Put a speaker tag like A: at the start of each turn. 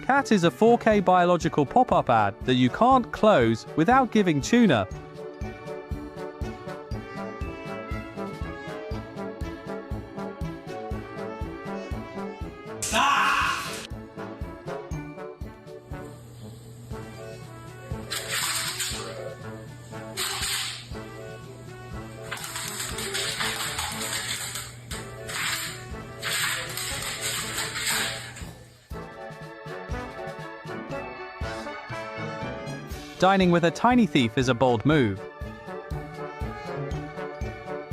A: Cat is a 4K biological pop-up ad that you can't close without giving tuna. Dining with a tiny thief is a bold move.